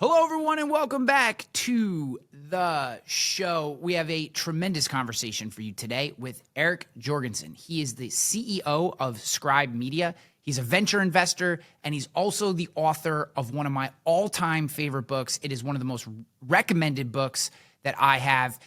Hello, everyone, and welcome back to the show. We have a tremendous conversation for you today with Erik Jorgensen. He is the CEO of Scribe Media. He's a venture investor, and he's also the author of one of my all-time favorite books. It is one of the most recommended books that I have,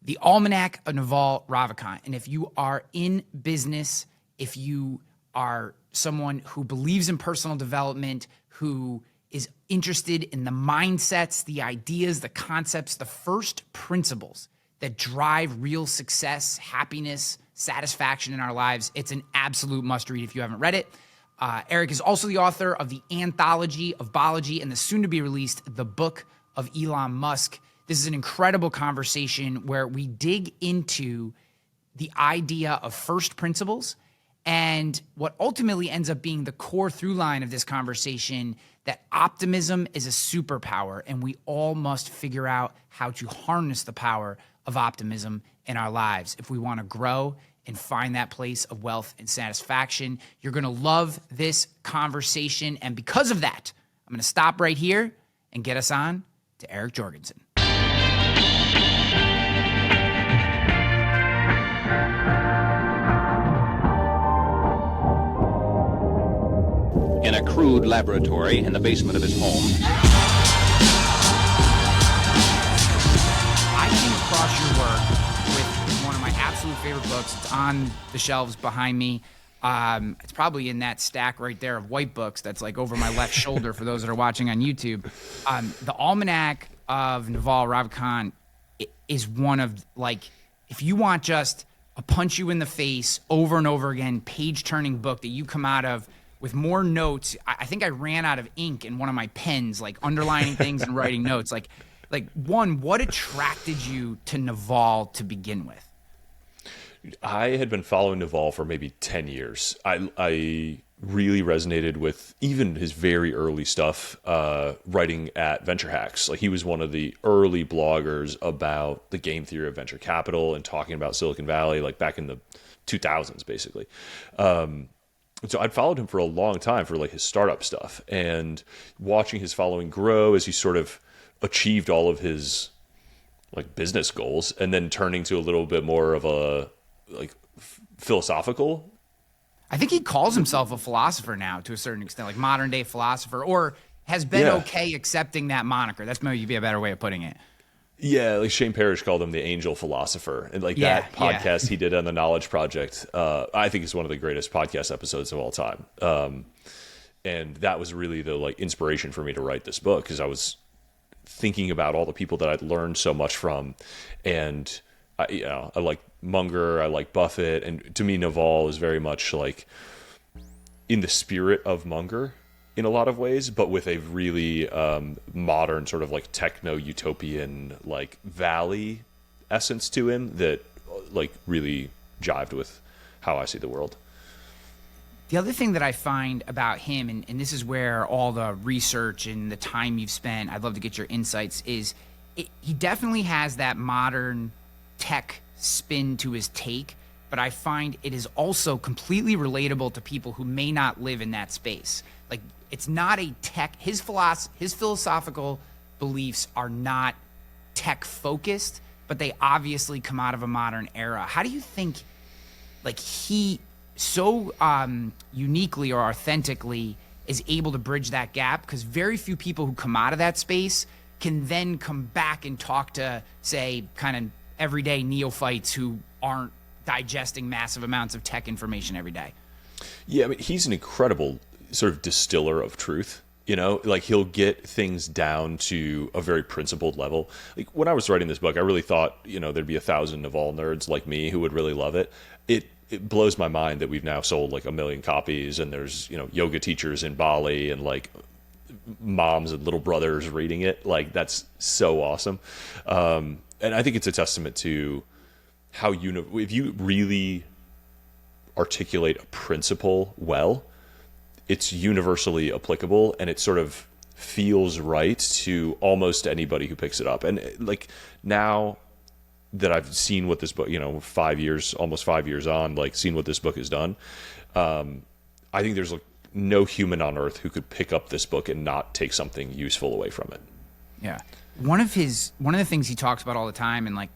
The Almanac of Naval Ravikant. And if you are in business, if you are someone who believes in personal development, who is interested in the mindsets, the ideas, the concepts, the first principles that drive real success, happiness, satisfaction in our lives, it's an absolute must-read if you haven't read it. Erik is also the author of the anthology of Balaji and the soon-to-be-released The Book of Elon Musk. This is an incredible conversation where we dig into the idea of first principles and what ultimately ends up being the core through line of this conversation, that optimism is a superpower, and we all must figure out how to harness the power of optimism in our lives if we want to grow and find that place of wealth and satisfaction. You're going to love this conversation, and because of that, I'm going to stop right here and get us on to Erik Jorgensen. In a crude laboratory in the basement of his home. I came across your work with one of my absolute favorite books. It's on the shelves behind me. It's probably in that stack right there of white books that's like over my left shoulder for those that are watching on YouTube. The Almanac of Naval Ravikant is one of, like, if you want just a punch you in the face over and over again, page-turning book that you come out of with more notes. I think I ran out of ink in one of my pens, like underlining things and writing notes. Like one, what attracted you to Naval to begin with? I had been following Naval for maybe 10 years. I really resonated with even his very early stuff, writing at Venture Hacks. Like, he was one of the early bloggers about the game theory of venture capital and talking about Silicon Valley, like back in the 2000s, basically. So I'd followed him for a long time for like his startup stuff, and watching his following grow as he sort of achieved all of his like business goals, and then turning to a little bit more of a like philosophical. I think he calls himself a philosopher now to a certain extent, like modern day philosopher, or has been okay accepting that moniker. That's maybe a better way of putting it. Yeah, like Shane Parrish called him the angel philosopher. And like that podcast he did on the Knowledge Project, I think is one of the greatest podcast episodes of all time. And that was really the like inspiration for me to write this book, because I was thinking about all the people that I'd learned so much from. And I like Munger, I like Buffett, and to me Naval is very much like in the spirit of Munger in a lot of ways, but with a really modern sort of like techno-utopian like valley essence to him that like really jived with how I see the world. The other thing that I find about him, and this is where all the research and the time you've spent, I'd love to get your insights, is he definitely has that modern tech spin to his take, but I find it is also completely relatable to people who may not live in that space. Like, it's not a tech, his philosophical beliefs are not tech focused, but they obviously come out of a modern era. How do you think, like, he so uniquely or authentically is able to bridge that gap? Because very few people who come out of that space can then come back and talk to, say, kind of everyday neophytes who aren't digesting massive amounts of tech information every day. Yeah, I mean, he's an incredible sort of distiller of truth. You know, like, he'll get things down to a very principled level. Like, when I was writing this book, I really thought, you know, there'd be 1,000 Naval nerds like me who would really love it. It blows my mind that we've now sold like 1 million copies, and there's, you know, yoga teachers in Bali and like moms and little brothers reading it. Like, that's so awesome. And I think it's a testament to how if you really articulate a principle well, it's universally applicable, and it sort of feels right to almost anybody who picks it up. And like, now that I've seen what this book, you know, almost 5 years on, like, seen what this book has done, I think there's like no human on earth who could pick up this book and not take something useful away from it. Yeah. One of the things he talks about all the time, and like,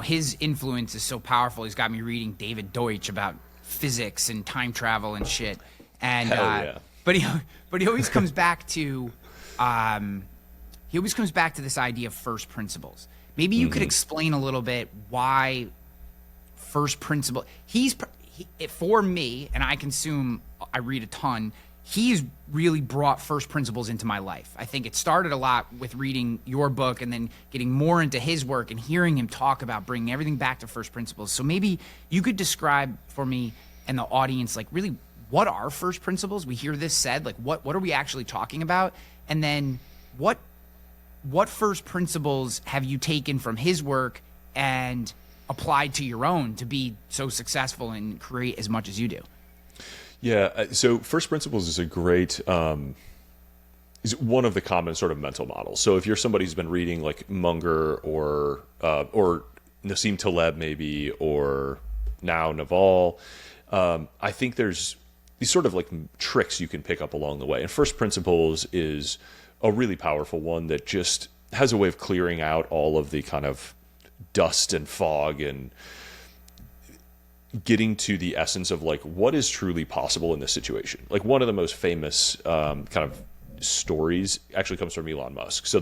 his influence is so powerful. He's got me reading David Deutsch about physics and time travel and shit. And Hell yeah. but he always comes back to this idea of first principles. Maybe you could explain a little bit why first principle. For me, and I read a ton. He's really brought first principles into my life. I think it started a lot with reading your book and then getting more into his work and hearing him talk about bringing everything back to first principles. So maybe you could describe for me and the audience, like, really, what are first principles? We hear this said, like, what are we actually talking about? And then what first principles have you taken from his work and applied to your own to be so successful and create as much as you do? Yeah, so first principles is a great, is one of the common sort of mental models. So if you're somebody who's been reading like Munger or Nassim Taleb maybe, or now Naval, I think there's these sort of like tricks you can pick up along the way. And first principles is a really powerful one that just has a way of clearing out all of the kind of dust and fog and getting to the essence of like what is truly possible in this situation. Like one of the most famous kind of stories actually comes from Elon Musk. So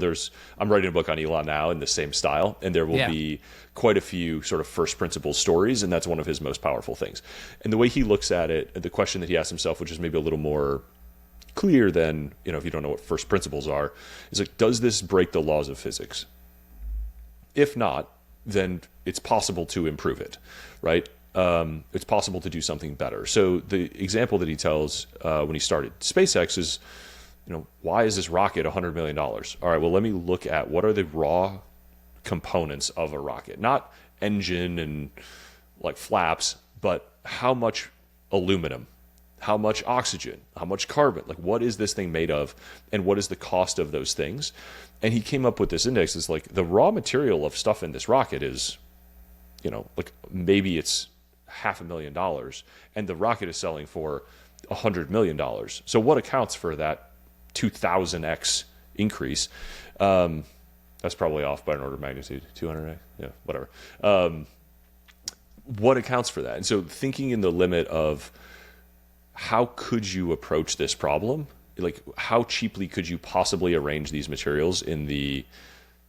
I'm writing a book on Elon now in the same style, and there will be quite a few sort of first principles stories, and that's one of his most powerful things. And the way he looks at it, the question that he asks himself, which is maybe a little more clear than, if you don't know what first principles are, is like, does this break the laws of physics? If not, then it's possible to improve it, right? It's possible to do something better. So the example that he tells when he started SpaceX is, why is this rocket $100 million? All right, well, let me look at what are the raw components of a rocket, not engine and like flaps, but how much aluminum, how much oxygen, how much carbon, like what is this thing made of, and what is the cost of those things? And he came up with this index. It's like the raw material of stuff in this rocket is, like maybe it's $500,000, and the rocket is selling for $100 million. So what accounts for that 2000x increase? That's probably off by an order of magnitude, 200x, yeah, whatever. What accounts for that? And so thinking in the limit of how could you approach this problem? Like how cheaply could you possibly arrange these materials in the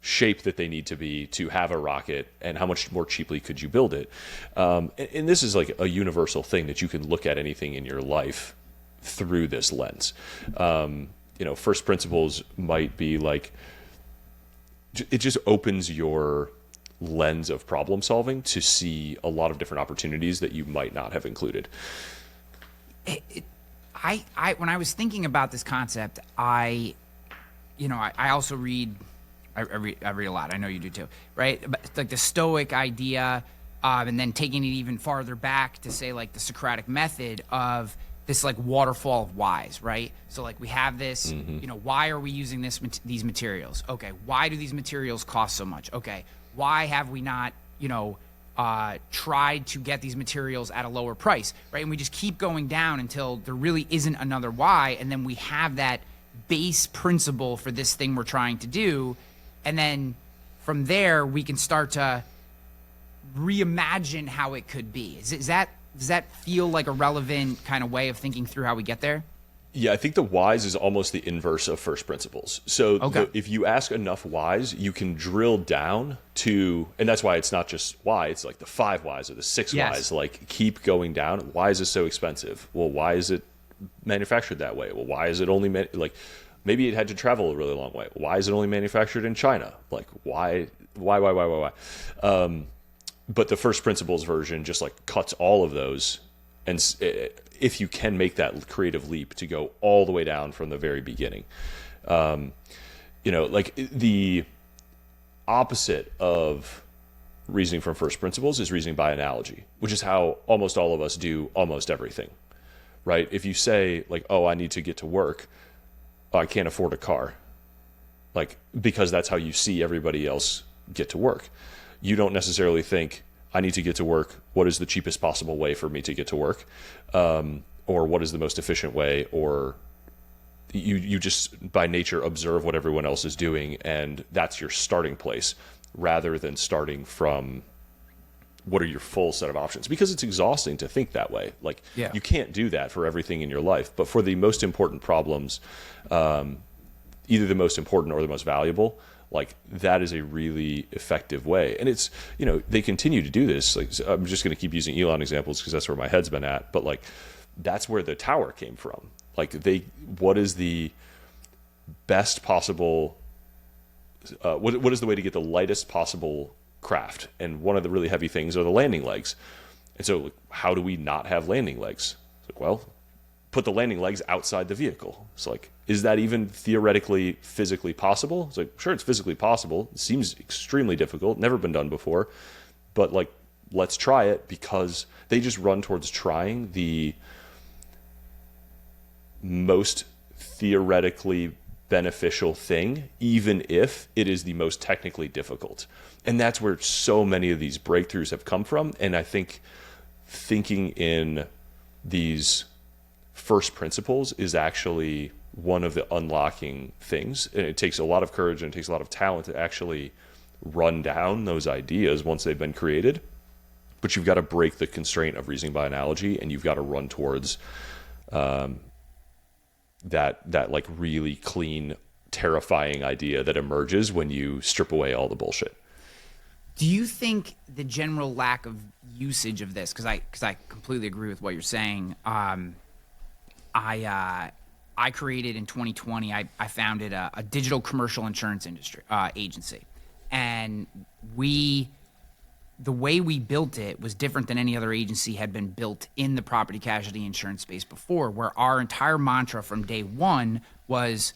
shape that they need to be to have a rocket, and how much more cheaply could you build it? And this is like a universal thing that you can look at anything in your life through this lens. First principles might be like, it just opens your lens of problem solving to see a lot of different opportunities that you might not have included. When I was thinking about this concept, I also read. I read a lot. I know you do too, right? But it's like the Stoic idea, and then taking it even farther back to say like the Socratic method of this like waterfall of whys, right? So like we have this, why are we using these materials? Okay, why do these materials cost so much? Okay, why have we not, tried to get these materials at a lower price, right? And we just keep going down until there really isn't another why, and then we have that base principle for this thing we're trying to do. And then from there, we can start to reimagine how it could be. Does that feel like a relevant kind of way of thinking through how we get there? Yeah, I think the whys is almost the inverse of first principles. So if you ask enough whys, you can drill down to, and that's why it's not just why, it's like the 5 whys or the 6 whys, like keep going down. Why is it so expensive? Well, why is it manufactured that way? Well, why is it only, maybe it had to travel a really long way. Why is it only manufactured in China? Like, why? But the first principles version just like cuts all of those. And if you can make that creative leap to go all the way down from the very beginning, like the opposite of reasoning from first principles is reasoning by analogy, which is how almost all of us do almost everything, right? If you say like, oh, I need to get to work, I can't afford a car, like, because that's how you see everybody else get to work. You don't necessarily think, I need to get to work. What is the cheapest possible way for me to get to work? Or what is the most efficient way? Or, you just by nature observe what everyone else is doing, and that's your starting place, rather than starting from what are your full set of options, because it's exhausting to think that way. Like, you can't do that for everything in your life, but for the most important problems, either the most important or the most valuable, like that is a really effective way. And it's, they continue to do this. Like, I'm just going to keep using Elon examples because that's where my head's been at, but like that's where the tower came from. Like, what is the best possible, what is the way to get the lightest possible craft? And one of the really heavy things are the landing legs. And so how do we not have landing legs? It's like, well, put the landing legs outside the vehicle. It's like, is that even theoretically physically possible? It's like, sure, it's physically possible. It seems extremely difficult, never been done before, but like, let's try it, because they just run towards trying the most theoretically beneficial thing, even if it is the most technically difficult. And that's where so many of these breakthroughs have come from. And I think thinking in these first principles is actually one of the unlocking things. And it takes a lot of courage and it takes a lot of talent to actually run down those ideas once they've been created. But you've got to break the constraint of reasoning by analogy, and you've got to run towards that like really clean, terrifying idea that emerges when you strip away all the bullshit. Do you think the general lack of usage of this, because I completely agree with what you're saying. I created in 2020. I founded a digital commercial insurance industry agency, and the way we built it was different than any other agency had been built in the property casualty insurance space before, where our entire mantra from day one was,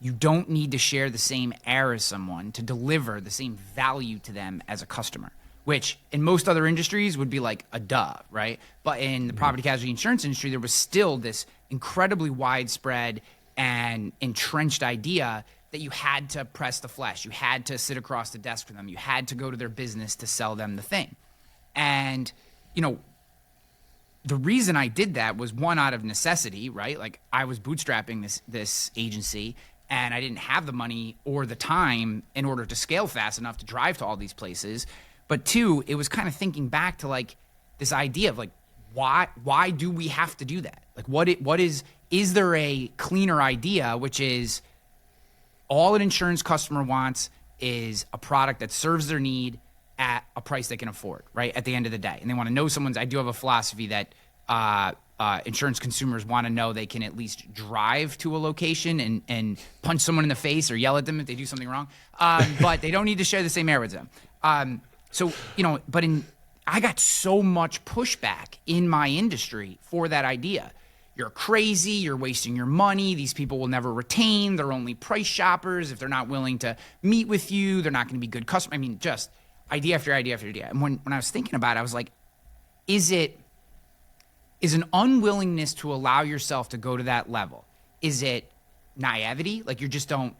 you don't need to share the same air as someone to deliver the same value to them as a customer, which in most other industries would be like a duh, right? But in the property casualty insurance industry, there was still this incredibly widespread and entrenched idea that you had to press the flesh. You had to sit across the desk from them. You had to go to their business to sell them the thing. And, the reason I did that was, one, out of necessity, right? Like, I was bootstrapping this agency, and I didn't have the money or the time in order to scale fast enough to drive to all these places. But two, it was kind of thinking back to like this idea of like, why do we have to do that? Like, what is there a cleaner idea, which is all an insurance customer wants is a product that serves their need at a price they can afford, right? At the end of the day. And they want to know I do have a philosophy that insurance consumers want to know they can at least drive to a location and punch someone in the face or yell at them if they do something wrong. But they don't need to share the same air with them. I got so much pushback in my industry for that idea. You're crazy, you're wasting your money, these people will never retain, they're only price shoppers. If they're not willing to meet with you, they're not going to be good customers. I mean, just idea after idea after idea. And when I was thinking about it, I was like, is an unwillingness to allow yourself to go to that level, is it naivety? Like, you're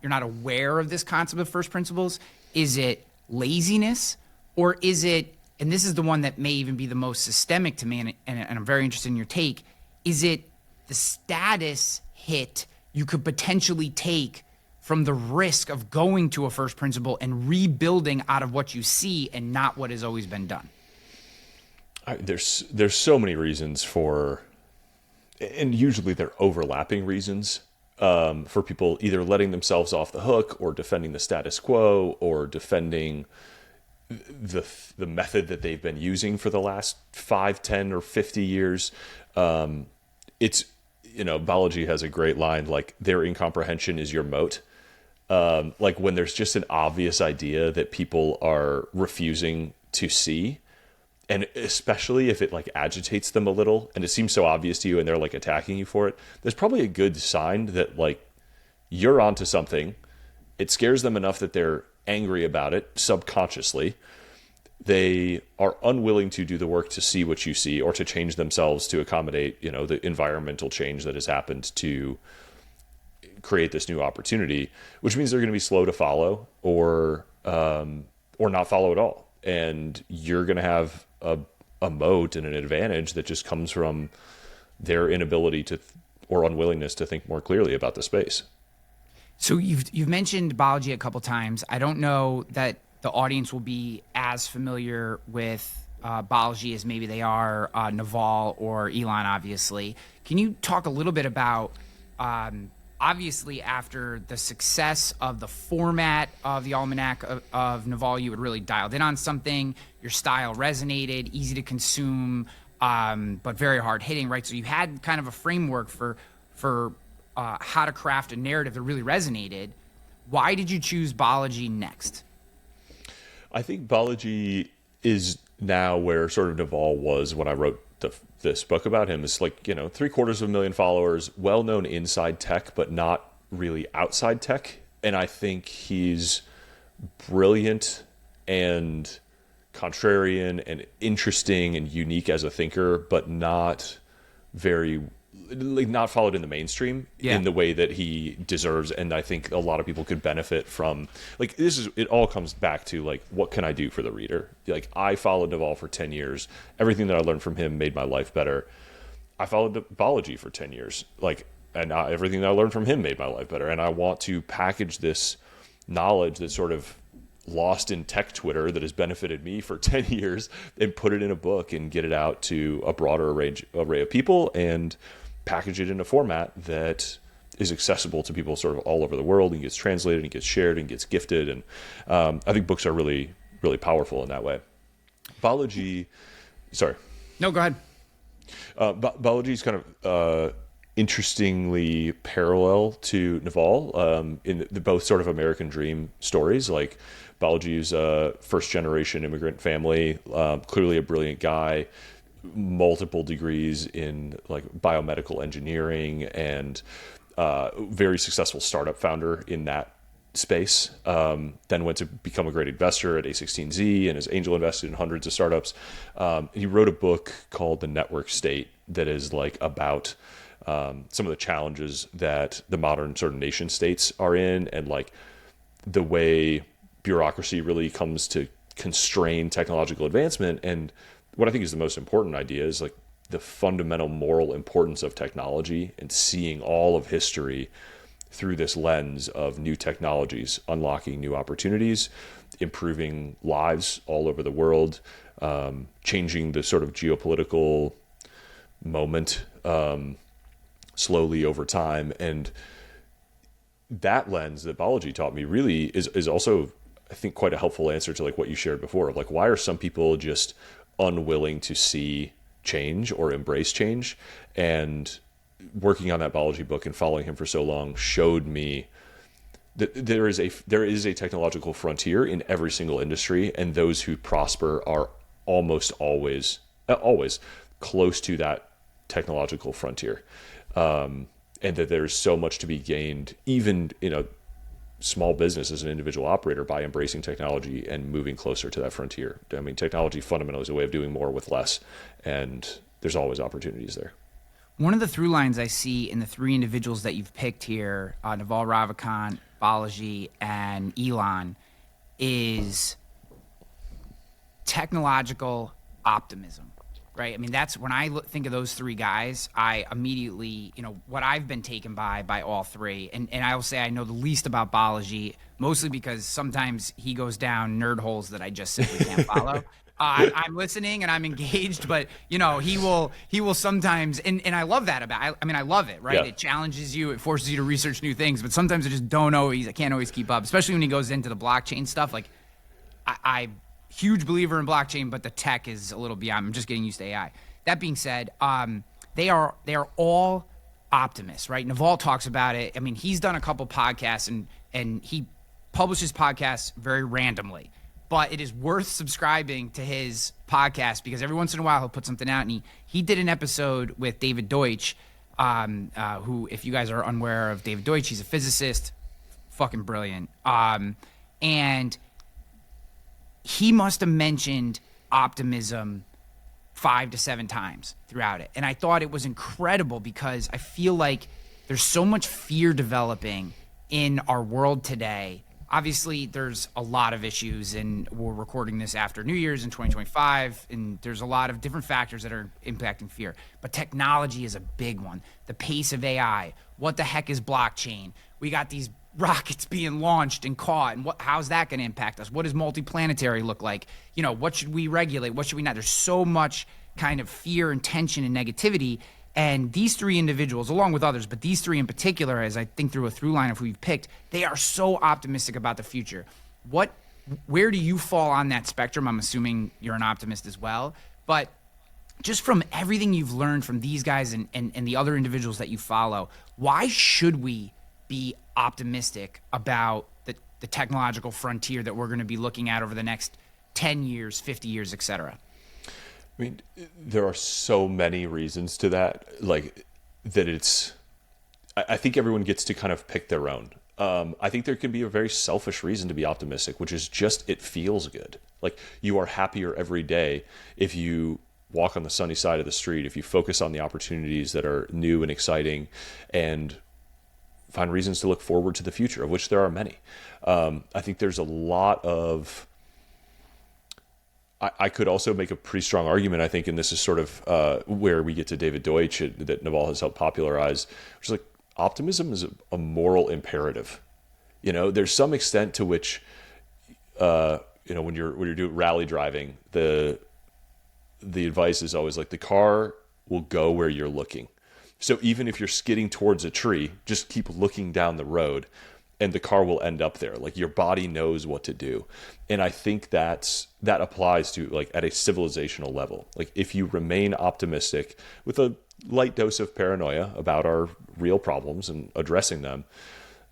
not aware of this concept of first principles? Is it laziness? Or is it, and this is the one that may even be the most systemic to me, and I'm very interested in your take, is it the status hit you could potentially take from the risk of going to a first principle and rebuilding out of what you see and not what has always been done? There's so many reasons for, and usually they're overlapping reasons, for people either letting themselves off the hook or defending the status quo or defending the method that they've been using for the last 5, 10, or 50 years. It's, Balaji has a great line, like, their incomprehension is your moat. Like, when there's just an obvious idea that people are refusing to see, and especially if it like agitates them a little and it seems so obvious to you and they're like attacking you for it, there's probably a good sign that like you're onto something. It scares them enough that they're angry about it subconsciously. They are unwilling to do the work to see what you see or to change themselves to accommodate, the environmental change that has happened to create this new opportunity, which means they're going to be slow to follow or not follow at all. And you're going to have a moat and an advantage that just comes from their inability to, or unwillingness to think more clearly about the space. So you've mentioned Balaji a couple times. I don't know that the audience will be as familiar with Balaji as maybe they are Naval or Elon, obviously. Can you talk a little bit about, obviously, after the success of the format of the Almanac of Naval, you had really dialed in on something. Your style resonated, easy to consume, but very hard hitting, right? So you had kind of a framework for how to craft a narrative that really resonated. Why did you choose Balaji next? I think Balaji is now where sort of Naval was when I wrote this book about him. It's like, 750,000 followers, well known inside tech, but not really outside tech. And I think he's brilliant and contrarian and interesting and unique as a thinker, but not followed in the mainstream in the way that he deserves. And I think a lot of people could benefit from, it all comes back to what can I do for the reader? I followed Naval for 10 years. Everything that I learned from him made my life better. I followed Balaji for 10 years. And everything that I learned from him made my life better. And I want to package this knowledge that's sort of lost in tech Twitter that has benefited me for 10 years and put it in a book and get it out to a broader array of people and package it in a format that is accessible to people sort of all over the world and gets translated and gets shared and gets gifted. And I think books are really, really powerful in that way. Balaji, sorry. No, go ahead. Balaji's kind of interestingly parallel to Naval in both sort of American dream stories. Balaji's a first-generation immigrant family, clearly a brilliant guy, multiple degrees in biomedical engineering, and very successful startup founder in that space. Then went to become a great investor at A16Z and has angel invested in hundreds of startups. He wrote a book called The Network State that is about some of the challenges that the modern sort of nation states are in, and the way bureaucracy really comes to constrain technological advancement. And what I think is the most important idea is the fundamental moral importance of technology and seeing all of history through this lens of new technologies, unlocking new opportunities, improving lives all over the world, changing the sort of geopolitical moment slowly over time. And that lens that Balaji taught me really is also, I think, quite a helpful answer to what you shared before of why are some people just unwilling to see change or embrace change. And working on that Balaji book and following him for so long showed me that there is a technological frontier in every single industry, and those who prosper are almost always close to that technological frontier, and that there's so much to be gained, even small business as an individual operator, by embracing technology and moving closer to that frontier. I mean, technology fundamentally is a way of doing more with less, and there's always opportunities there. One of the through lines I see in the three individuals that you've picked here, Naval Ravikant, Balaji, and Elon, is technological optimism, right? I mean, that's when I think of those three guys, I immediately, what I've been taken by all three. And I will say I know the least about Balaji, mostly because sometimes he goes down nerd holes that I just simply can't follow. I'm listening and I'm engaged, but he will sometimes, and I love that about, I love it, right? Yeah. It challenges you, it forces you to research new things, but sometimes I can't always keep up, especially when he goes into the blockchain stuff. I'm huge believer in blockchain, but the tech is a little beyond. I'm just getting used to AI. That being said, they are all optimists, right? Naval talks about it. I mean, he's done a couple podcasts and he publishes podcasts very randomly. But it is worth subscribing to his podcast because every once in a while he'll put something out. And he did an episode with David Deutsch, who, if you guys are unaware of David Deutsch, he's a physicist, fucking brilliant. And he must have mentioned optimism 5 to 7 times throughout it. And I thought it was incredible because I feel like there's so much fear developing in our world today. obviously there's a lot of issues, and we're recording this after New Year's in 2025, and there's a lot of different factors that are impacting fear. But technology is a big one. The pace of AI. What the heck is blockchain? We got these rockets being launched and caught, and how's that going to impact us? What does multiplanetary look like? What should we regulate? What should we not? There's so much kind of fear and tension and negativity. And these three individuals, along with others, but these three in particular, as I think through a through line of who you've picked, they are so optimistic about the future. Where do you fall on that spectrum? I'm assuming you're an optimist as well. But just from everything you've learned from these guys and the other individuals that you follow, why should we be optimistic about the technological frontier that we're going to be looking at over the next 10 years, 50 years, et cetera? I mean, there are so many reasons to that, I think everyone gets to kind of pick their own. I think there can be a very selfish reason to be optimistic, which is just it feels good. Like, you are happier every day if you walk on the sunny side of the street, if you focus on the opportunities that are new and exciting and find reasons to look forward to the future, of which there are many. I think there's a lot of... I could also make a pretty strong argument, I think, and this is sort of where we get to David Deutsch that Naval has helped popularize, which is like, optimism is a moral imperative. There's some extent to which, when you're doing rally driving, the advice is always like, the car will go where you're looking. So even if you're skidding towards a tree, just keep looking down the road, and the car will end up there. Like, your body knows what to do. And I think that applies to, like, at a civilizational level. Like, if you remain optimistic with a light dose of paranoia about our real problems and addressing them,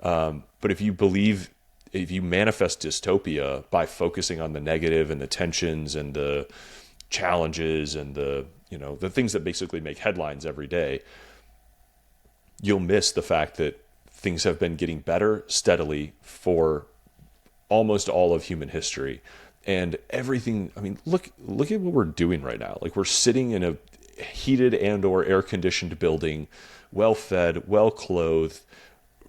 but if you manifest dystopia by focusing on the negative and the tensions and the challenges and the things that basically make headlines every day, you'll miss the fact that things have been getting better steadily for almost all of human history. And everything, I mean, look at what we're doing right now. Like, we're sitting in a heated and or air-conditioned building, well-fed, well-clothed,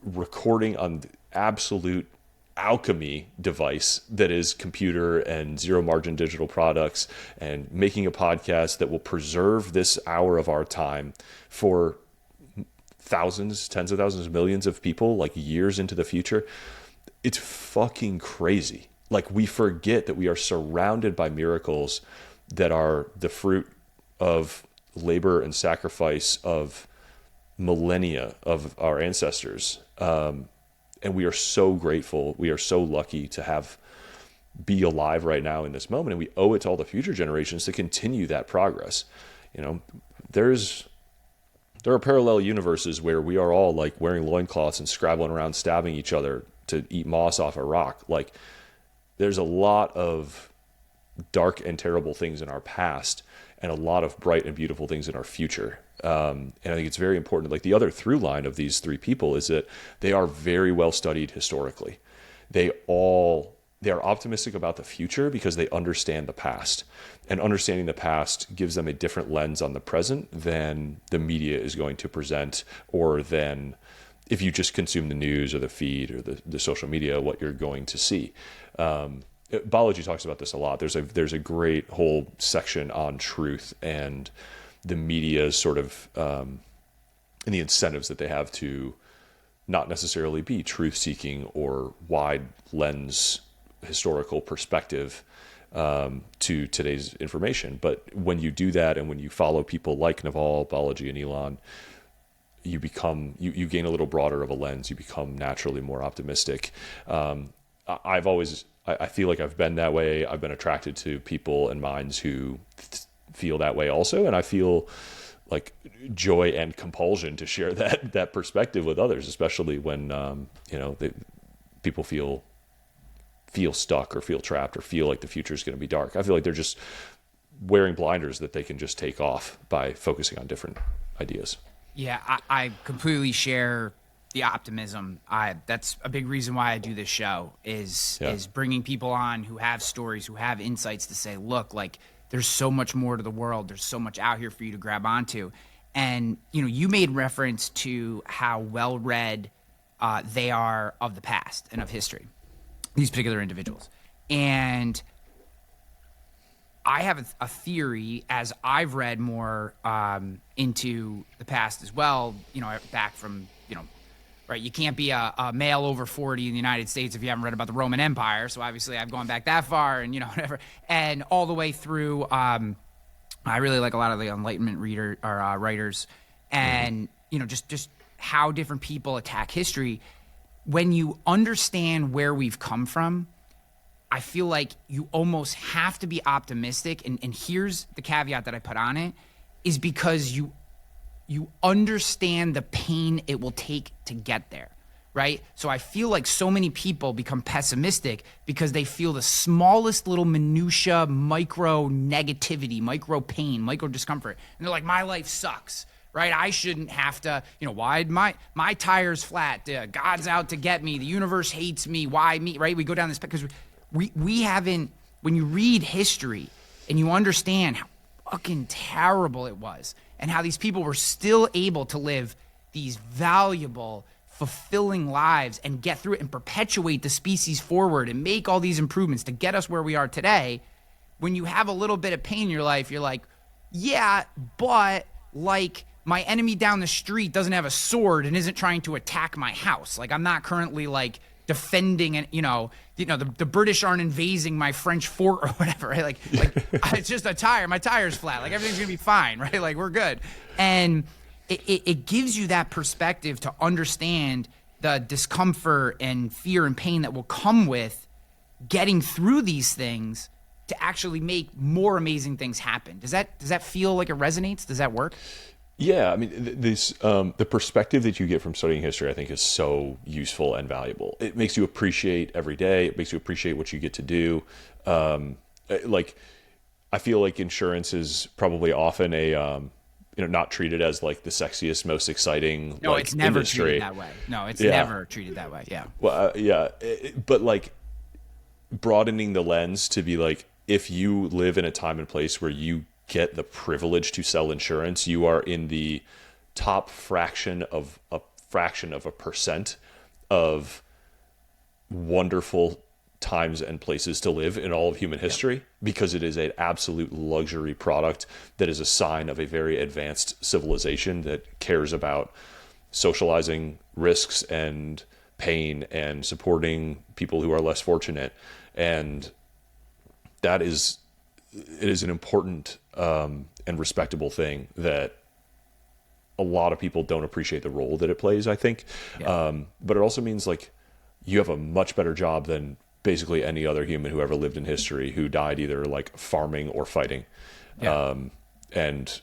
recording on the absolute alchemy device that is computer and zero-margin digital products, and making a podcast that will preserve this hour of our time for thousands, tens of thousands, millions of people, like, years into the future. It's fucking crazy. Like, we forget that we are surrounded by miracles that are the fruit of labor and sacrifice of millennia of our ancestors. And we are so grateful. We are so lucky to be alive right now in this moment. And we owe it to all the future generations to continue that progress. There are parallel universes where we are all, like, wearing loincloths and scrabbling around, stabbing each other to eat moss off a rock. Like, there's a lot of dark and terrible things in our past and a lot of bright and beautiful things in our future. And I think it's very important. Like, the other through line of these three people is that they are very well studied historically. They are optimistic about the future because they understand the past. And understanding the past gives them a different lens on the present than the media is going to present, or than if you just consume the news or the feed or the social media, what you're going to see. Balaji talks about this a lot. There's a great whole section on truth and the media's sort of and the incentives that they have to not necessarily be truth-seeking or wide lens historical perspective to today's information. But when you do that, and when you follow people like Naval, Balaji, and Elon, you gain a little broader of a lens. You become naturally more optimistic. I feel like I've been that way. I've been attracted to people and minds who feel that way also, and I feel like joy and compulsion to share that perspective with others, especially when people feel stuck or feel trapped or feel like the future is going to be dark. I feel like they're just wearing blinders that they can just take off by focusing on different ideas. Yeah, I completely share the optimism. That's a big reason why I do this show is bringing people on who have stories, who have insights to say, look, like, there's so much more to the world. There's so much out here for you to grab onto. And, you made reference to how well-read they are of the past and of history. these particular individuals. And I have a theory, as I've read more into the past as well, back from, right, you can't be a male over 40 in the United States if you haven't read about the Roman Empire. So obviously I've gone back that far and, whatever. And all the way through, I really like a lot of the Enlightenment writers and, just how different people attack history. When you understand where we've come from, I feel like you almost have to be optimistic. And here's the caveat that I put on it, is because you understand the pain it will take to get there, right? So I feel like so many people become pessimistic because they feel the smallest little minutia, micro negativity, micro pain, micro discomfort. And they're like, my life sucks, right? I shouldn't have to, why my tire's flat? God's out to get me. The universe hates me. Why me, right? We go down this because we haven't, when you read history and you understand how fucking terrible it was and how these people were still able to live these valuable, fulfilling lives and get through it and perpetuate the species forward and make all these improvements to get us where we are today. When you have a little bit of pain in your life, you're like, yeah, but like my enemy down the street doesn't have a sword and isn't trying to attack my house. Like I'm not currently like defending and the British aren't invading my French fort or whatever, right? Like it's just a tire. My tire's flat. Like everything's gonna be fine, right? Like we're good. And it gives you that perspective to understand the discomfort and fear and pain that will come with getting through these things to actually make more amazing things happen. Does that feel like it resonates? Does that work? Yeah, I mean, the perspective that you get from studying history, I think, is so useful and valuable. It makes you appreciate every day. It makes you appreciate what you get to do. Like, I feel like insurance is probably often a not treated as like the sexiest, most exciting. No, like, it's never industry. treated that way. No, it's never treated that way. Yeah. Well, but like broadening the lens to be like, if you live in a time and place where you get the privilege to sell insurance, you are in the top fraction of a percent of wonderful times and places to live in all of human history, because it is an absolute luxury product that is a sign of a very advanced civilization that cares about socializing risks and pain and supporting people who are less fortunate. And it is an important and respectable thing that a lot of people don't appreciate the role that it plays, I think. Yeah. But it also means like you have a much better job than basically any other human who ever lived in history who died either like farming or fighting. Yeah. And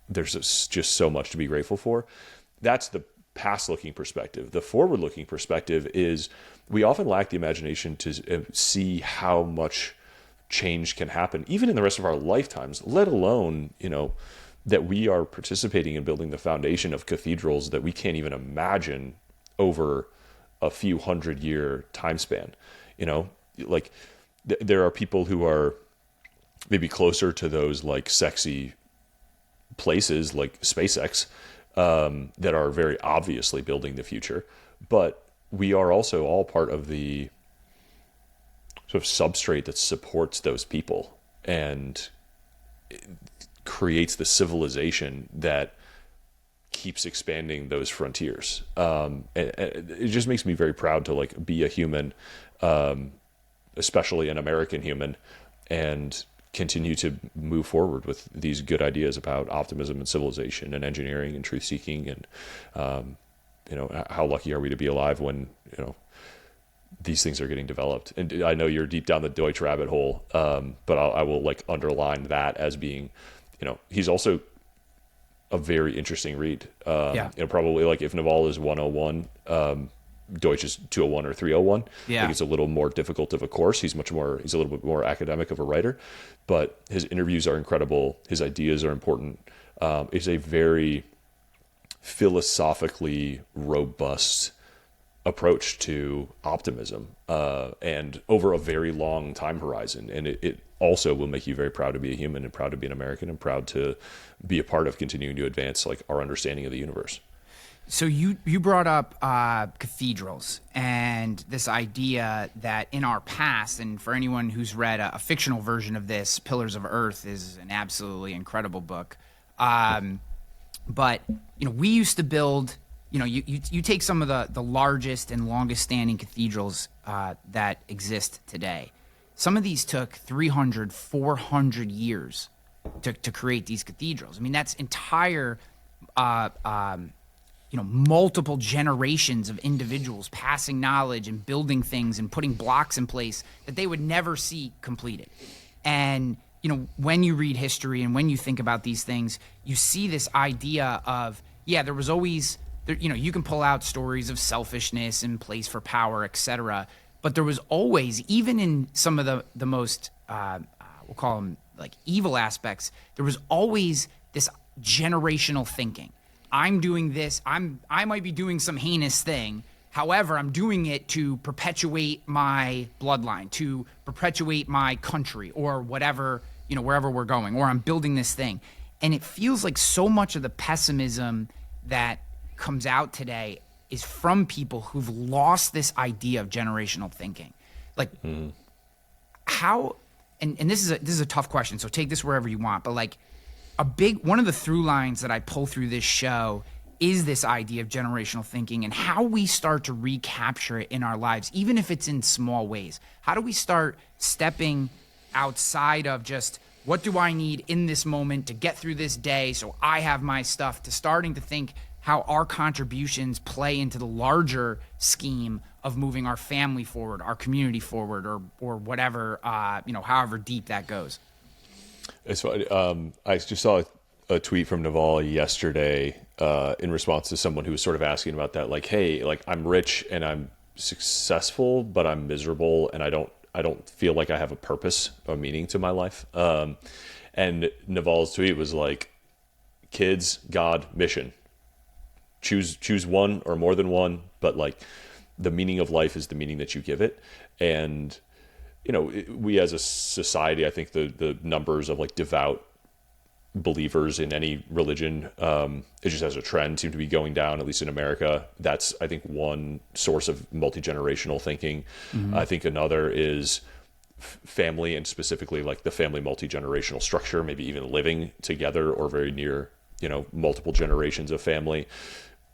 there's just so much to be grateful for. That's the past looking perspective. The forward looking perspective is we often lack the imagination to see how much change can happen even in the rest of our lifetimes, let alone, that we are participating in building the foundation of cathedrals that we can't even imagine over a few 100-year time span. Like there are people who are maybe closer to those like sexy places like SpaceX that are very obviously building the future, but we are also all part of the sort of substrate that supports those people and creates the civilization that keeps expanding those frontiers. And it just makes me very proud to like be a human, especially an American human, and continue to move forward with these good ideas about optimism and civilization and engineering and truth seeking. And, how lucky are we to be alive when, these things are getting developed. And I know you're deep down the Deutsch rabbit hole, but I will like underline that as being, he's also a very interesting read. Probably like if Naval is 101, Deutsch is 201 or 301. Yeah. I think it's a little more difficult of a course. He's a little bit more academic of a writer, but his interviews are incredible. His ideas are important. It's a very philosophically robust approach to optimism, and over a very long time horizon. And it also will make you very proud to be a human and proud to be an American and proud to be a part of continuing to advance like our understanding of the universe. So you brought up cathedrals and this idea that in our past, and for anyone who's read a fictional version of this, Pillars of Earth is an absolutely incredible book. But we used to build. You take some of the largest and longest standing cathedrals that exist today. Some of these took 300, 400 years to create these cathedrals. I mean, that's entire. Multiple generations of individuals passing knowledge and building things and putting blocks in place that they would never see completed. And, when you read history and when you think about these things, you see this idea of, there was always, you can pull out stories of selfishness and place for power, et cetera. But there was always, even in some of the most, we'll call them like evil aspects, there was always this generational thinking. I'm doing this. I might be doing some heinous thing. However, I'm doing it to perpetuate my bloodline, to perpetuate my country, or whatever, wherever we're going, or I'm building this thing. And it feels like so much of the pessimism that comes out today is from people who've lost this idea of generational thinking. Like how, and this is a tough question, so take this wherever you want, but like, one of the through lines that I pull through this show is this idea of generational thinking and how we start to recapture it in our lives, even if it's in small ways. How do we start stepping outside of just what do I need in this moment to get through this day so I have my stuff, to starting to think how our contributions play into the larger scheme of moving our family forward, our community forward, or whatever, however deep that goes. It's funny. I just saw a tweet from Naval yesterday in response to someone who was sort of asking about that. Like, hey, like I'm rich and I'm successful, but I'm miserable, and I don't feel like I have a purpose or meaning to my life. And Naval's tweet was like, kids, God, mission. Choose one or more than one, but like the meaning of life is the meaning that you give it. And we as a society, I think the numbers of like devout believers in any religion, it just as a trend seem to be going down, at least in America. That's, I think, one source of multi-generational thinking. Mm-hmm. I think another is family, and specifically like the family multi-generational structure, maybe even living together or very near, multiple generations of family,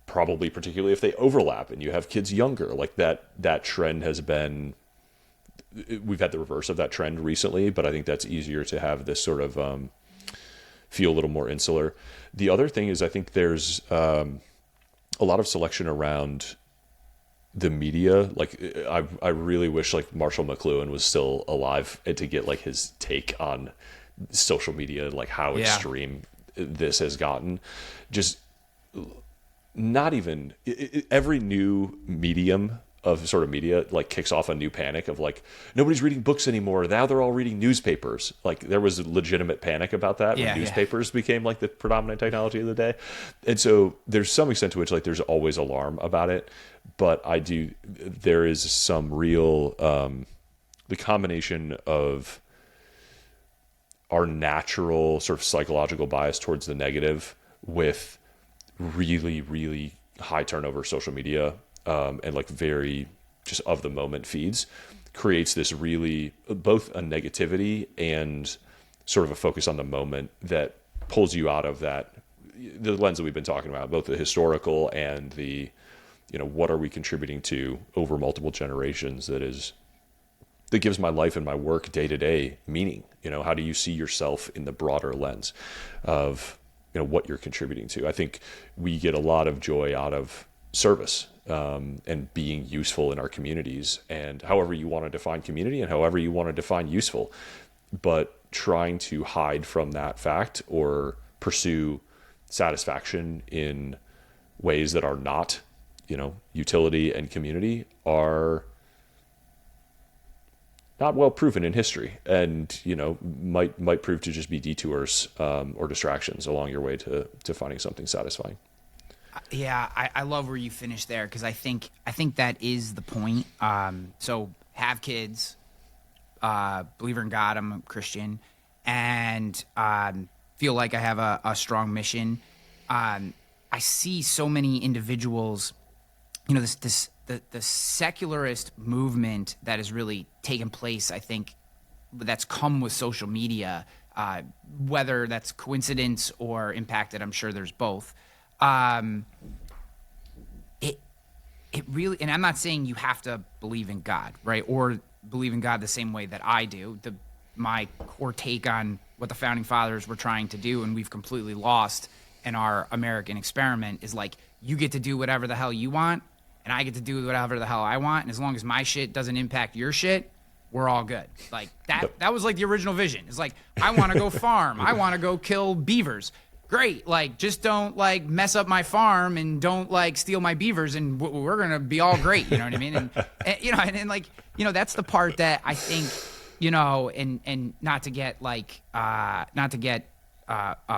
probably particularly if they overlap and you have kids younger. Like that trend has been, we've had the reverse of that trend recently, but I think that's easier to have this sort of feel a little more insular. The other thing is I think there's a lot of selection around the media. Like I really wish like Marshall McLuhan was still alive and to get like his take on social media, like how extreme this has gotten. Just not even every new medium of sort of media like kicks off a new panic of like nobody's reading books anymore, now they're all reading newspapers. Like there was a legitimate panic about that when newspapers became like the predominant technology of the day. And so there's some extent to which like there's always alarm about it, but there is some real the combination of our natural sort of psychological bias towards the negative with really, really high turnover social media and like very just of the moment feeds creates this really both a negativity and sort of a focus on the moment that pulls you out of the lens that we've been talking about, both the historical and the, what are we contributing to over multiple generations that gives my life and my work day to day meaning. How do you see yourself in the broader lens of, what you're contributing to? I think we get a lot of joy out of service and being useful in our communities, and however you want to define community and however you want to define useful, but trying to hide from that fact or pursue satisfaction in ways that are not, utility and community are not well proven in history, and might prove to just be detours or distractions along your way to finding something satisfying. Yeah, I love where you finished there, because I think that is the point. So have kids, believer in God, I'm a Christian, and feel like I have a strong mission. I see so many individuals, the secularist movement that has really taken place, I think, that's come with social media, whether that's coincidence or impacted, I'm sure there's both. It really, and I'm not saying you have to believe in God, right? Or believe in God the same way that I do. My core take on what the founding fathers were trying to do, and we've completely lost in our American experiment, is like, you get to do whatever the hell you want, and I get to do whatever the hell I want, and as long as my shit doesn't impact your shit, we're all good. Like that was like the original vision. It's like, I want to go farm. I want to go kill beavers. Great. Like, just don't like mess up my farm and don't like steal my beavers, and we're going to be all great. You know what I mean? And like, that's the part that I think, and not to get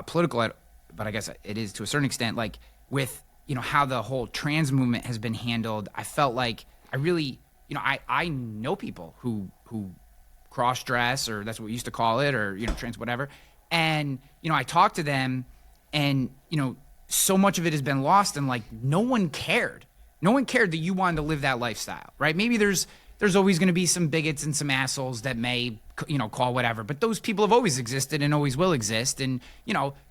political, but I guess it is to a certain extent, like with, how the whole trans movement has been handled. I felt like I really, I know people who cross dress, or that's what we used to call it, or, trans, whatever. And, I talk to them, and, so much of it has been lost, and like, no one cared. No one cared that you wanted to live that lifestyle, right? Maybe there's always going to be some bigots and some assholes that may, call whatever, but those people have always existed and always will exist. And,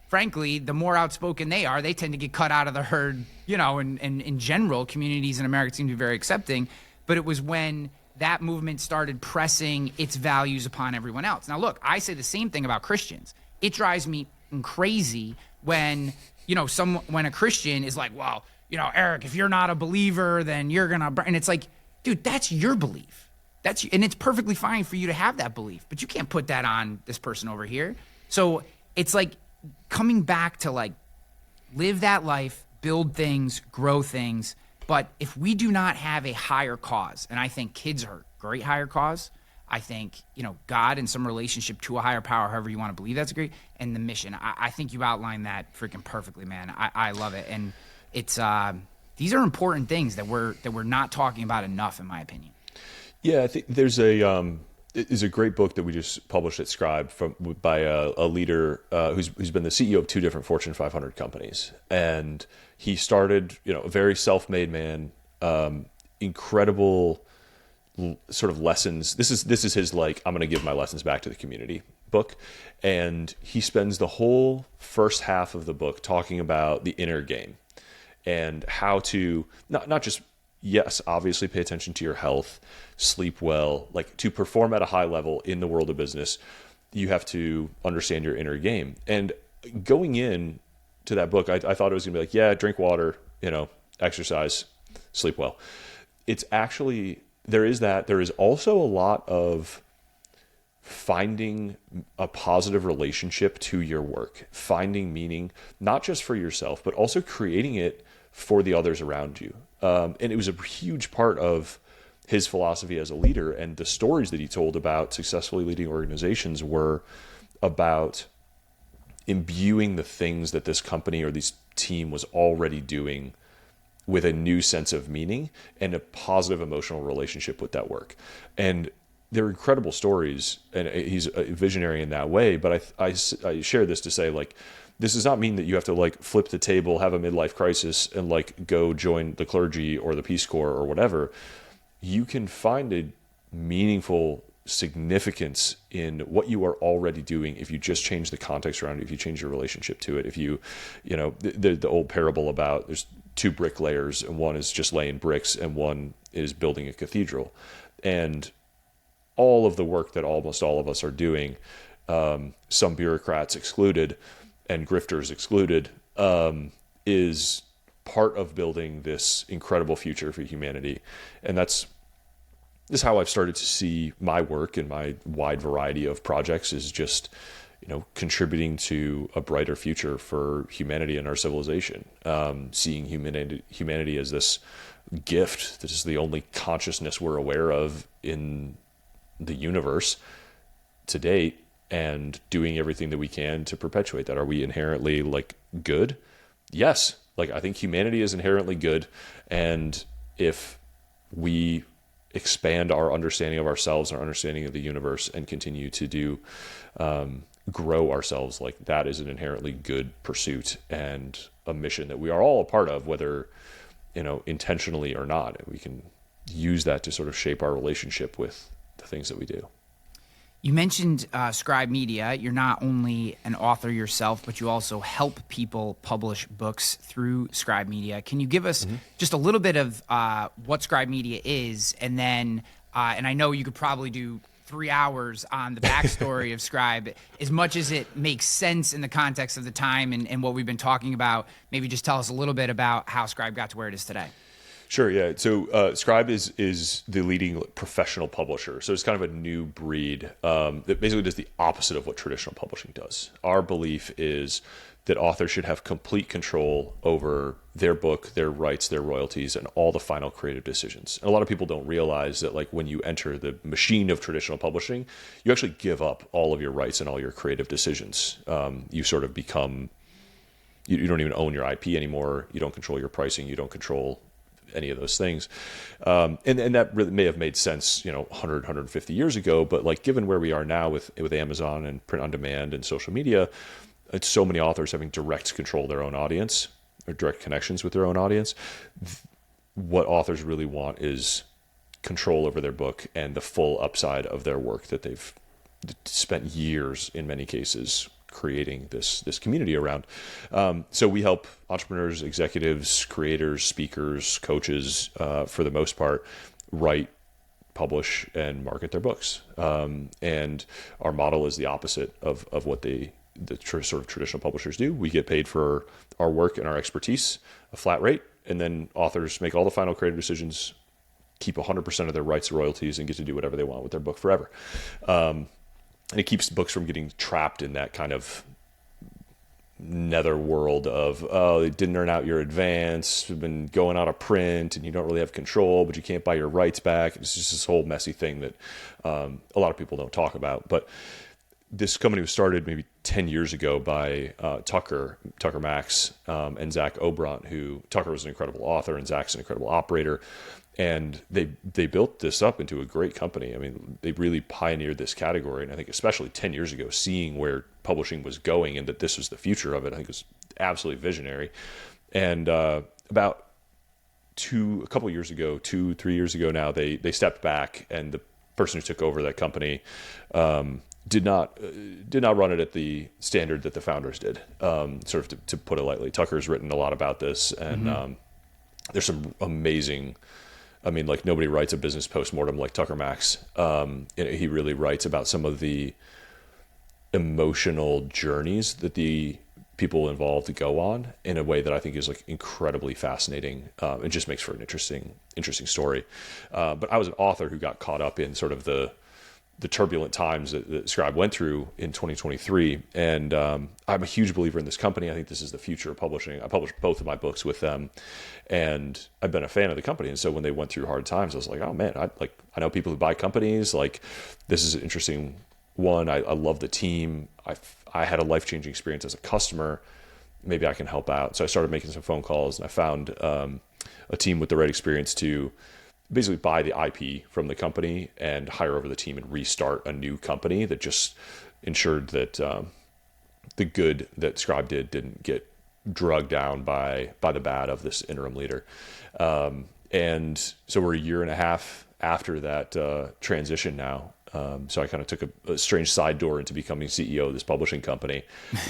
frankly, the more outspoken they are, they tend to get cut out of the herd, and in general, communities in America seem to be very accepting. But it was when that movement started pressing its values upon everyone else. Now, look, I say the same thing about Christians. It drives me crazy when, when a Christian is like, well, Eric, if you're not a believer, then you're going to, and it's like, dude, that's your belief. And it's perfectly fine for you to have that belief, but you can't put that on this person over here. So it's like coming back to like, live that life, build things, grow things. But if we do not have a higher cause, and I think kids are a great higher cause, I think, God in some relationship to a higher power, however you want to believe, that's great. And the mission, I think you outlined that freaking perfectly, man. I love it. And it's, these are important things that we're not talking about enough, in my opinion. Yeah, I think there's a great book that we just published at Scribe by a leader who's been the CEO of 2 different Fortune 500 companies. And he started, a very self-made man, incredible sort of lessons. This is his, like, I'm going to give my lessons back to the community book. And he spends the whole first half of the book talking about the inner game and how to not just, yes, obviously pay attention to your health, sleep well, like to perform at a high level in the world of business, you have to understand your inner game. And going in to that book, I thought it was gonna be like, yeah, drink water, exercise, sleep well. It's actually, there is also a lot of finding a positive relationship to your work, finding meaning, not just for yourself, but also creating it for the others around you. And it was a huge part of his philosophy as a leader. And the stories that he told about successfully leading organizations were about imbuing the things that this company or this team was already doing with a new sense of meaning and a positive emotional relationship with that work. And they're incredible stories, and he's a visionary in that way. But I share this to say, like, this does not mean that you have to like flip the table, have a midlife crisis, and like go join the clergy or the Peace Corps or whatever. You can find a meaningful significance in what you are already doing if you just change the context around it, if you change your relationship to it. If you the old parable about there's 2 bricklayers, and one is just laying bricks and one is building a cathedral. And all of the work that almost all of us are doing, some bureaucrats excluded and grifters excluded, is part of building this incredible future for humanity. And this is how I've started to see my work and my wide variety of projects, is just, contributing to a brighter future for humanity and our civilization. Seeing humanity as this gift that is the only consciousness we're aware of in the universe to date, and doing everything that we can to perpetuate that. Are we inherently like good? Yes. Like, I think humanity is inherently good. And if we expand our understanding of ourselves and our understanding of the universe and continue to grow ourselves, like, that is an inherently good pursuit. And a mission that we are all a part of, whether, intentionally or not. We can use that to sort of shape our relationship with the things that we do. You mentioned Scribe Media. You're not only an author yourself, but you also help people publish books through Scribe Media. Can you give us just a little bit of what Scribe Media is? And then, and I know you could probably do 3 hours on the backstory of Scribe, as much as it makes sense in the context of the time and what we've been talking about. Maybe just tell us a little bit about how Scribe got to where it is today. Sure, yeah. So Scribe is the leading professional publisher. So it's kind of a new breed that basically does the opposite of what traditional publishing does. Our belief is that authors should have complete control over their book, their rights, their royalties, and all the final creative decisions. And a lot of people don't realize that, like, when you enter the machine of traditional publishing, you actually give up all of your rights and all your creative decisions. You sort of become, you don't even own your IP anymore. You don't control your pricing. You don't control any of those things. And that really may have made sense, 100, 150 years ago. But like, given where we are now with Amazon and print on demand and social media, it's so many authors having direct control of their own audience or direct connections with their own audience. What authors really want is control over their book and the full upside of their work that they've spent years, in many cases, creating this community around. So we help entrepreneurs, executives, creators, speakers, coaches, for the most part, write, publish, and market their books. And our model is the opposite of what the sort of traditional publishers do. We get paid for our work and our expertise, a flat rate, and then authors make all the final creative decisions, keep 100% of their rights and royalties, and get to do whatever they want with their book forever. And it keeps books from getting trapped in that kind of nether world of, oh, it didn't earn out your advance, you've been going out of print, and you don't really have control, but you can't buy your rights back. It's just this whole messy thing that a lot of people don't talk about. But this company was started maybe 10 years ago by Tucker Max, and Zach Obrant, who Tucker was an incredible author and Zach's an incredible operator. And they built this up into a great company. I mean, they really pioneered this category. And I think especially 10 years ago, seeing where publishing was going and that this was the future of it, I think was absolutely visionary. And about a couple of years ago, 2-3 years ago now, they stepped back, and the person who took over that company did not run it at the standard that the founders did. Sort of to put it lightly, Tucker's written a lot about this, and there's some amazing. I mean, like, nobody writes a business postmortem like Tucker Max. He really writes about some of the emotional journeys that the people involved go on in a way that I think is, like, incredibly fascinating. It just makes for an interesting story. But I was an author who got caught up in sort of the turbulent times that Scribe went through in 2023. And I'm a huge believer in this company. I think this is the future of publishing. I published both of my books with them, and I've been a fan of the company. And so when they went through hard times, I was like, oh man, I know people who buy companies. Like, this is an interesting one. I love the team. I had a life-changing experience as a customer. Maybe I can help out. So I started making some phone calls, and I found a team with the right experience to basically buy the IP from the company and hire over the team and restart a new company that just ensured that the good that Scribe didn't get drugged down by the bad of this interim leader. And so we're a year and a half after that transition now. So I kind of took a strange side door into becoming CEO of this publishing company,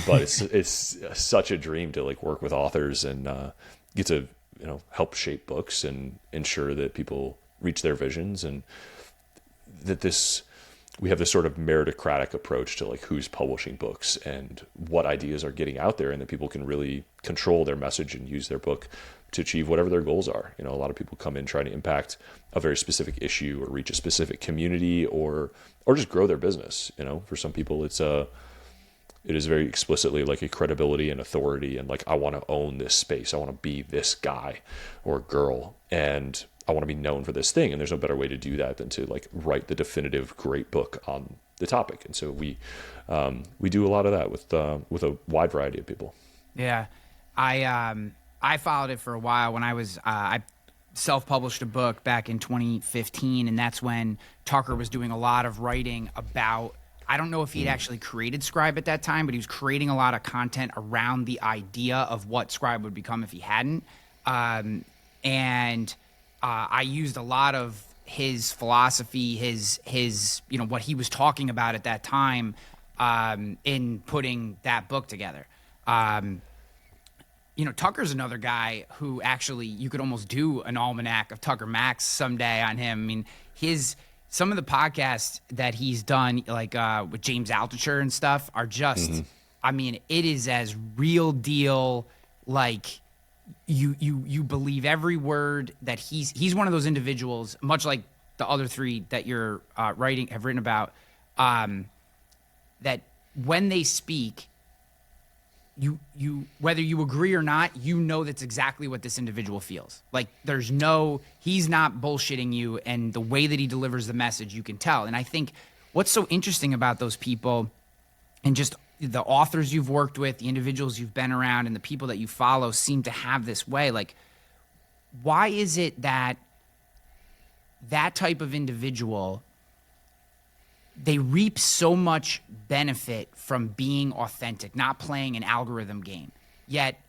but it's such a dream to, like, work with authors and get to help shape books and ensure that people reach their visions, and that we have this sort of meritocratic approach to, like, who's publishing books and what ideas are getting out there, and that people can really control their message and use their book to achieve whatever their goals are. A lot of people come in trying to impact a very specific issue or reach a specific community or just grow their business. For some people, it is very explicitly like a credibility and authority, and, like, I want to own this space. I want to be this guy or girl, and I want to be known for this thing. And there's no better way to do that than to, like, write the definitive great book on the topic. And so we do a lot of that with a wide variety of people. Yeah, I followed it for a while when I self-published a book back in 2015, and that's when Tucker was doing a lot of writing about I don't know if he'd actually created Scribe at that time, but he was creating a lot of content around the idea of what Scribe would become if he hadn't. And I used a lot of his philosophy, his what he was talking about at that time in putting that book together. Tucker's another guy who actually you could almost do an almanac of Tucker Max someday on him. I mean, some of the podcasts that he's done, like with James Altucher and stuff, are just, I mean, it is as real deal. Like you believe every word that he's one of those individuals, much like the other three that you're have written about, that when they speak, you whether you agree or not, that's exactly what this individual feels. Like he's not bullshitting you, and the way that he delivers the message, you can tell. And I think what's so interesting about those people, and just the authors you've worked with, the individuals you've been around, and the people that you follow seem to have this way. Like, why is it that type of individual, they reap so much benefit from being authentic, not playing an algorithm game. Yet,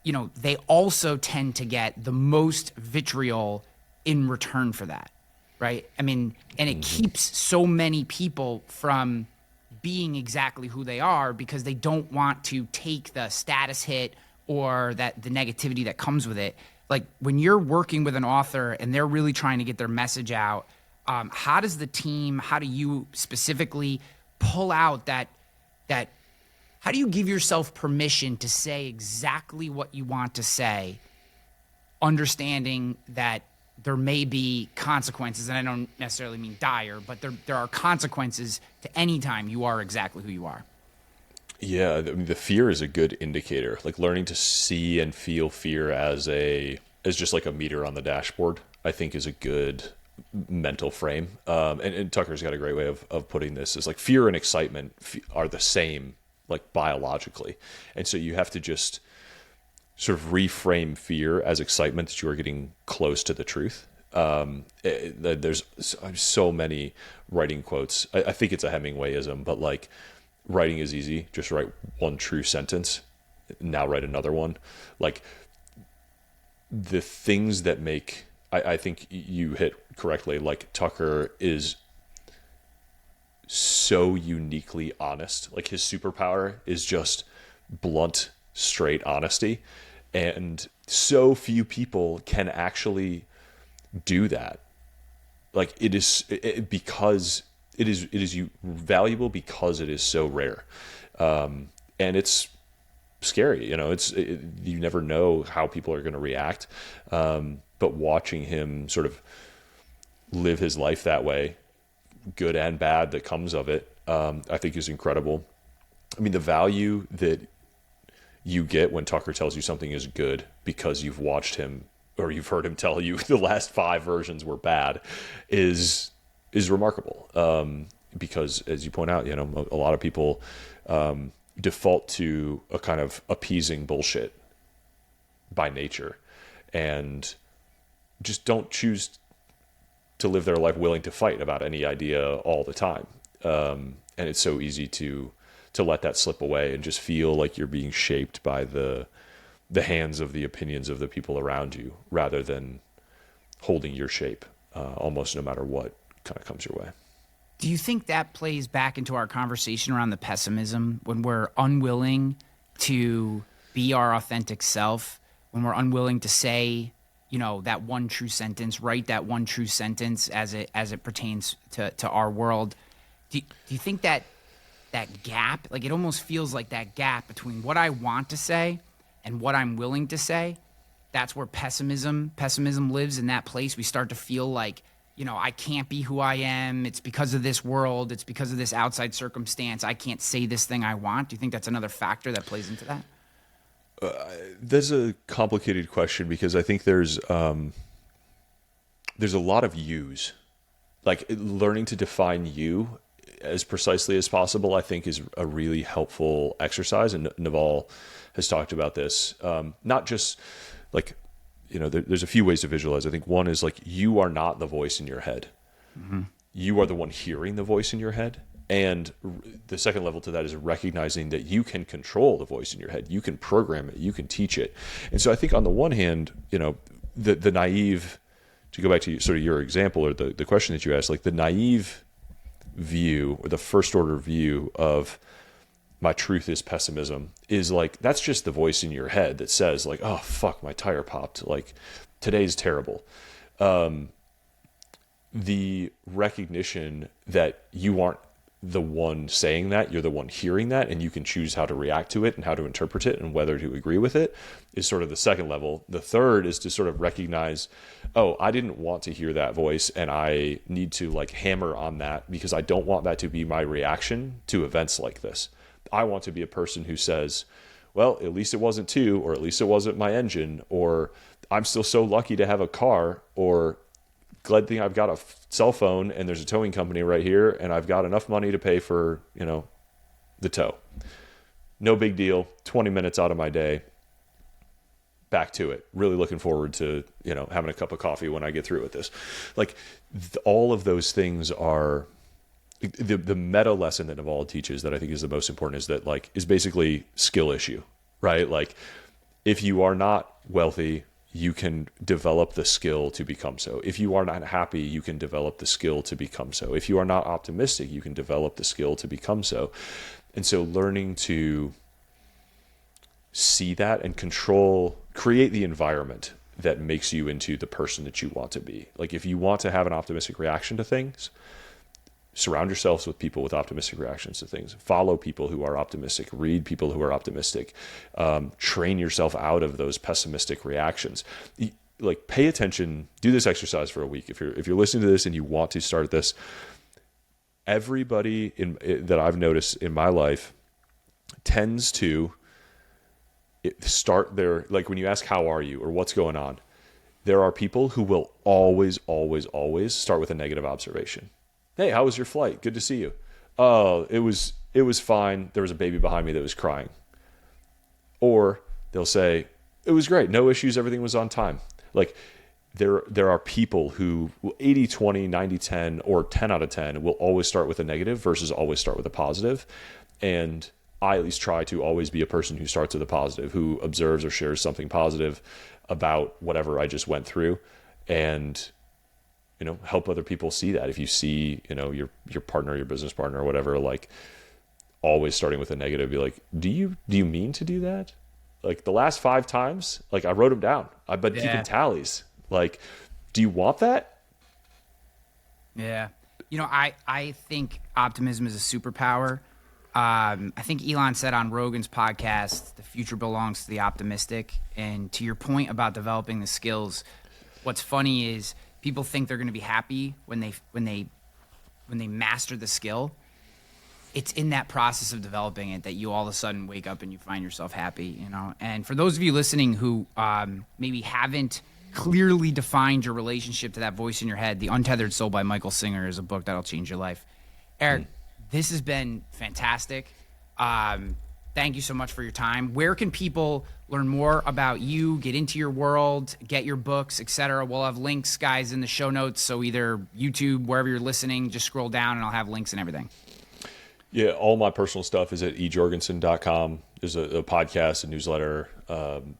they also tend to get the most vitriol in return for that, right? I mean, and it keeps so many people from being exactly who they are because they don't want to take the status hit or the negativity that comes with it. Like when you're working with an author and they're really trying to get their message out, how do you specifically pull out that, how do you give yourself permission to say exactly what you want to say, understanding that there may be consequences, and I don't necessarily mean dire, but there are consequences to any time you are exactly who you are. Yeah, I mean, the fear is a good indicator. Like learning to see and feel fear as just like a meter on the dashboard, I think is a good mental frame. And Tucker's got a great way of putting this, is like fear and excitement are the same, like biologically. And so you have to just sort of reframe fear as excitement that you are getting close to the truth. There's so many writing quotes. I think it's a Hemingwayism, but like writing is easy. Just write one true sentence. Now write another one. Like the things that make, I think you hit correctly, like Tucker is so uniquely honest. Like his superpower is just blunt, straight honesty. And so few people can actually do that. Like because it is valuable because it is so rare. And it's scary, you never know how people are going to react. But watching him sort of live his life that way, good and bad that comes of it, I think is incredible. I mean, the value that you get when Tucker tells you something is good because you've watched him or you've heard him tell you the last 5 versions were bad is remarkable. Because as you point out, a lot of people default to a kind of appeasing bullshit by nature and just don't choose to live their life willing to fight about any idea all the time. And it's so easy to let that slip away and just feel like you're being shaped by the hands of the opinions of the people around you rather than holding your shape, almost no matter what kind of comes your way. Do you think that plays back into our conversation around the pessimism, when we're unwilling to be our authentic self, when we're unwilling to say, that one true sentence, write that one true sentence as it pertains to our world? Do you think that gap, like it almost feels like that gap between what I want to say and what I'm willing to say, that's where pessimism lives, in that place? We start to feel like, I can't be who I am. It's because of this world. It's because of this outside circumstance. I can't say this thing I want. Do you think that's another factor that plays into that? That's a complicated question because I think there's a lot of yous. Like learning to define you as precisely as possible, I think, is a really helpful exercise. And Naval has talked about this. Not just like, there's a few ways to visualize. I think one is like, you are not the voice in your head. Mm-hmm. You are the one hearing the voice in your head. And the second level to that is recognizing that you can control the voice in your head. You can program it. You can teach it. And so I think on the one hand, the naive, to go back to sort of your example or the question that you asked, like the naive view or the first order view of my truth is pessimism is like, that's just the voice in your head that says like, oh, fuck, my tire popped. Like today's terrible. The recognition that you aren't the one saying that, you're the one hearing that, and you can choose how to react to it and how to interpret it and whether to agree with it is sort of the second level. The third is to sort of recognize, oh, I didn't want to hear that voice and I need to like hammer on that because I don't want that to be my reaction to events like this. I want to be a person who says, well, at least it wasn't two, or at least it wasn't my engine, or I'm still so lucky to have a car, or glad thing I've got a cell phone and there's a towing company right here and I've got enough money to pay for, the tow. No big deal. 20 minutes out of my day. Back to it. Really looking forward to, having a cup of coffee when I get through with this. Like all of those things are the meta lesson that Naval teaches that I think is the most important is that is basically skill issue, right? Like if you are not wealthy, you can develop the skill to become so. If you are not happy, you can develop the skill to become so. If you are not optimistic, you can develop the skill to become so. And so learning to see that and create the environment that makes you into the person that you want to be. Like if you want to have an optimistic reaction to things, surround yourselves with people with optimistic reactions to things. Follow people who are optimistic. Read people who are optimistic. Train yourself out of those pessimistic reactions. Like pay attention. Do this exercise for a week. If you're listening to this and you want to start this, everybody that I've noticed in my life tends to start their, like when you ask how are you or what's going on, there are people who will always, always, always start with a negative observation. Hey, how was your flight? Good to see you. Oh, it was fine. There was a baby behind me that was crying. Or they'll say, it was great. No issues. Everything was on time. Like there are people who 80-20, 90-10, or 10 out of 10 will always start with a negative versus always start with a positive. And I at least try to always be a person who starts with a positive, who observes or shares something positive about whatever I just went through. And help other people see that. If you see, your partner, your business partner or whatever, like always starting with a negative, be like, do you mean to do that? Like the last 5 times, like I wrote them down. I've been keeping tallies. Like, do you want that? Yeah. I think optimism is a superpower. I think Elon said on Rogan's podcast, the future belongs to the optimistic. And to your point about developing the skills, what's funny is people think they're going to be happy when they master the skill. It's in that process of developing it that you all of a sudden wake up and you find yourself happy, And for those of you listening who maybe haven't clearly defined your relationship to that voice in your head, The Untethered Soul by Michael Singer is a book that'll change your life. Eric, this has been fantastic. Thank you so much for your time. Where can people learn more about you, get into your world, get your books, etc.? We'll have links, guys, in the show notes. So either YouTube, wherever you're listening, just scroll down and I'll have links and everything. Yeah, all my personal stuff is at ejorgensen.com. There's a podcast, a newsletter,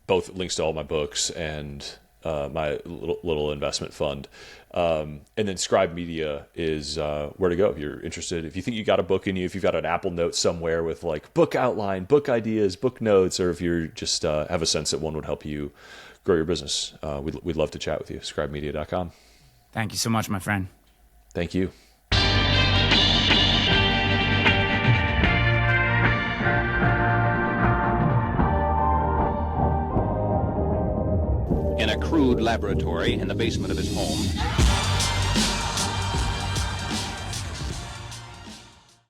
both links to all my books and my little investment fund. And then Scribe Media is where to go if you're interested. If you think you got a book in you, if you've got an Apple Note somewhere with like book outline, book ideas, book notes, or if you're just have a sense that one would help you grow your business, we'd love to chat with you. Scribemedia.com. Thank you so much, my friend. Thank you. In a crude laboratory in the basement of his home,